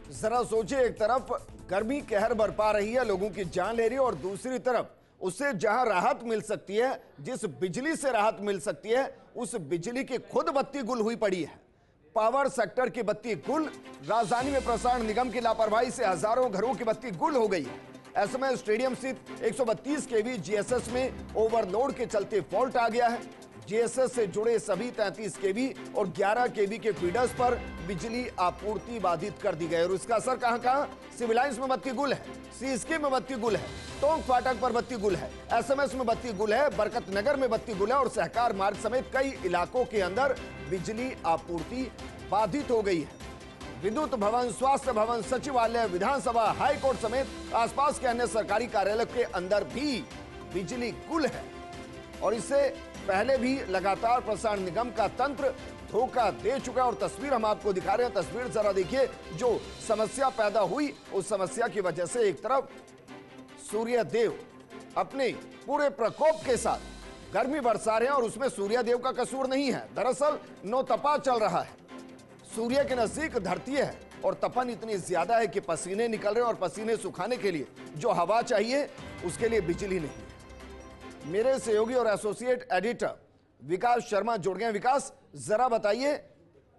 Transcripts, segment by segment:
जरा सोचिए, एक तरफ गर्मी कहर बरपा रही है, लोगों की जान ले रही है, और दूसरी तरफ उससे जहां राहत मिल सकती है, जिस बिजली से राहत मिल सकती है, उस बिजली की खुद बत्ती गुल हुई पड़ी है। पावर सेक्टर की बत्ती गुल। राजधानी में प्रसारण निगम की लापरवाही से हजारों घरों की बत्ती गुल हो गई है। ऐसे स्टेडियम स्थित 132 केवी जीएसएस में ओवरलोड के चलते फॉल्ट आ गया है। जीएसएस से जुड़े सभी 33 केवी और 11 केवी के फीडर्स पर बिजली आपूर्ति बाधित कर दी गई। और इसका असर कहां-कहां? सिविल लाइंस में बत्ती गुल है, सीएसके में बत्ती गुल है, टोंक फाटक पर बत्ती गुल है, एसएमएस में बत्ती गुल है, बरकत नगर में बत्ती गुल है और सहकार मार्ग समेत कई इलाकों के अंदर बिजली आपूर्ति बाधित हो गई है। विद्युत भवन, स्वास्थ्य भवन, सचिवालय, विधानसभा, हाईकोर्ट समेत आसपास के अन्य सरकारी कार्यालय के अंदर भी बिजली गुल है। और इससे पहले भी लगातार प्रसारण निगम का तंत्र धोखा दे चुका है। और तस्वीर हम आपको दिखा रहे हैं, तस्वीर जरा देखिए। जो समस्या पैदा हुई, उस समस्या की वजह से एक तरफ सूर्य देव अपने पूरे प्रकोप के साथ गर्मी बरसा रहे हैं और उसमें सूर्य देव का कसूर नहीं है। दरअसल नौतपा चल रहा है, सूर्य के नजदीक धरती है और तपन इतनी ज्यादा है कि पसीने निकल रहे हैं और पसीने सुखाने के लिए जो हवा चाहिए उसके लिए बिजली नहीं है। मेरे सहयोगी और एसोसिएट एडिटर विकास शर्मा जुड़ गए। विकास, जरा बताइए,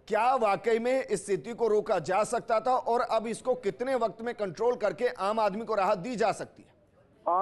क्या वाकई में इस स्थिति को रोका जा सकता था और अब इसको कितने वक्त में कंट्रोल करके आम आदमी को राहत दी जा सकती है?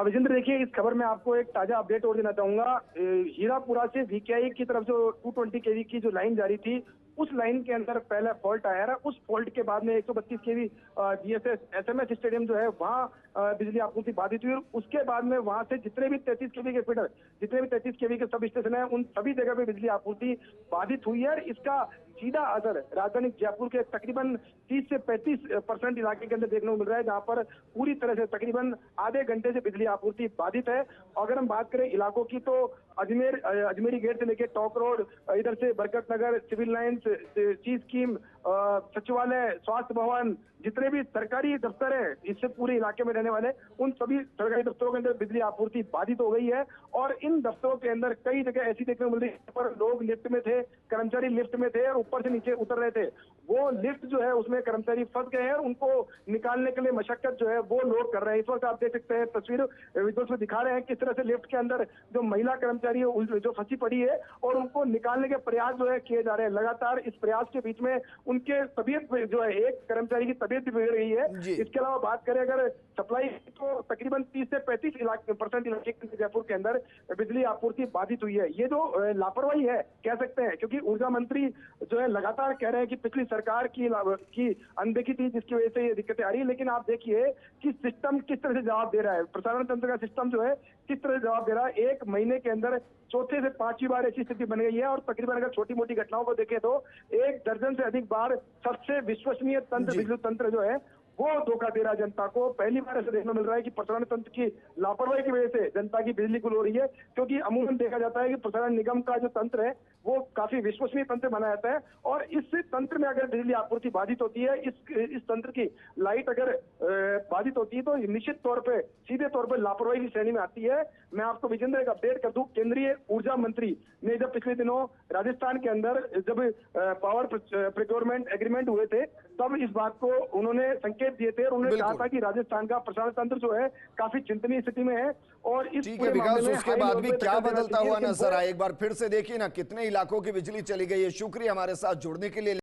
विजेंद्र, देखिए, इस खबर में आपको एक ताजा अपडेट और देना चाहूंगा। हीरापुरा से वीकेआई की तरफ जो 220 केवी की जो लाइन जारी थी, उस लाइन के अंदर पहले फॉल्ट आया है। उस फॉल्ट के बाद में 132 केवी जीएसएस एसएमएस स्टेडियम जो है वहां बिजली आपूर्ति बाधित हुई। और उसके बाद में वहां से जितने भी 33 केवी के फीडर, जितने भी 33 केवी के सब स्टेशन है, उन सभी जगह पे बिजली आपूर्ति बाधित हुई है। इसका सीधा असर राजधानी जयपुर के तकरीबन 30 से 35% इलाके के अंदर देखने को मिल रहा है, जहां पर पूरी तरह से तकरीबन आधे घंटे से बिजली आपूर्ति बाधित है। अगर हम बात करें इलाकों की, तो अजमेरी गेट से लेकर टॉक रोड, इधर से बरकत नगर, सिविल लाइंस, ची स्कीम, सचिवालय, स्वास्थ्य भवन, जितने भी सरकारी दफ्तर है, इससे पूरे इलाके में रहने वाले उन सभी सरकारी दफ्तरों के अंदर बिजली आपूर्ति बाधित हो गई है। और इन दफ्तरों के अंदर कई जगह ऐसी देखने को मिल रही है पर लोग लिफ्ट में थे, कर्मचारी लिफ्ट में थे और ऊपर से नीचे उतर रहे थे। वो लिफ्ट जो है उसमें कर्मचारी फंस गए हैं और उनको निकालने के लिए मशक्कत जो है वो लोग कर रहे हैं। इस वक्त आप देख सकते हैं, तस्वीर विजुअल्स में दिखा रहे हैं किस तरह से लिफ्ट के अंदर जो महिला कर्मचारी है जो फंसी पड़ी है और उनको निकालने के प्रयास जो है किए जा रहे हैं। लगातार इस प्रयास के बीच में उनके तबीयत जो है, एक कर्मचारी की तबीयत भी बिगड़ गई है। इसके अलावा बात करें अगर सप्लाई, तो तकरीबन 30 से 35% इलाके जयपुर के अंदर बिजली आपूर्ति बाधित हुई है। ये जो लापरवाही है कह सकते हैं, क्योंकि ऊर्जा मंत्री जो है लगातार कह रहे हैं कि पिछली सरकार की अनदेखी थी जिसकी वजह से ये दिक्कतें आ रही है। लेकिन आप देखिए कि सिस्टम किस तरह से जवाब दे रहा है, प्रसारण तंत्र का सिस्टम जो है किस तरह से जवाब दे रहा है। एक महीने के अंदर चौथे से पांचवी बार ऐसी स्थिति बन गई है और तकरीबन अगर छोटी मोटी घटनाओं को देखें तो 1 दर्जन से अधिक बार सबसे विश्वसनीय तंत्र, बिजली तंत्र जो है वो धोखा दे रहा है जनता को। पहली बार ऐसा देखने मिल रहा है कि प्रसारण तंत्र की लापरवाही की वजह से जनता की बिजली गुल हो रही है, क्योंकि अमूमन देखा जाता है कि प्रसारण निगम का जो तंत्र है वो काफी विश्वसनीय तंत्र माना जाता है। और इस तंत्र में अगर बिजली आपूर्ति बाधित होती है, इस तंत्र की लाइट अगर बाधित होती है, तो निश्चित तौर पर सीधे तौर पर लापरवाही की श्रेणी में आती है। मैं आपको विजेंद्र एक अपडेट कर दूं, केंद्रीय ऊर्जा मंत्री ने जब पिछले दिनों राजस्थान के अंदर जब पावर प्रोक्योरमेंट एग्रीमेंट हुए थे, तब इस बात को उन्होंने संकेत दिए थे और उन्होंने कहा था कि राजस्थान का प्रसारण तंत्र जो है काफी चिंतनीय स्थिति में है। और इस पूरे मामले में उसके बाद भी क्या बदलता हुआ नजर आए, एक बार फिर से देखिए ना, कितने इलाकों की बिजली चली गई है। शुक्रिया हमारे साथ जुड़ने के लिए।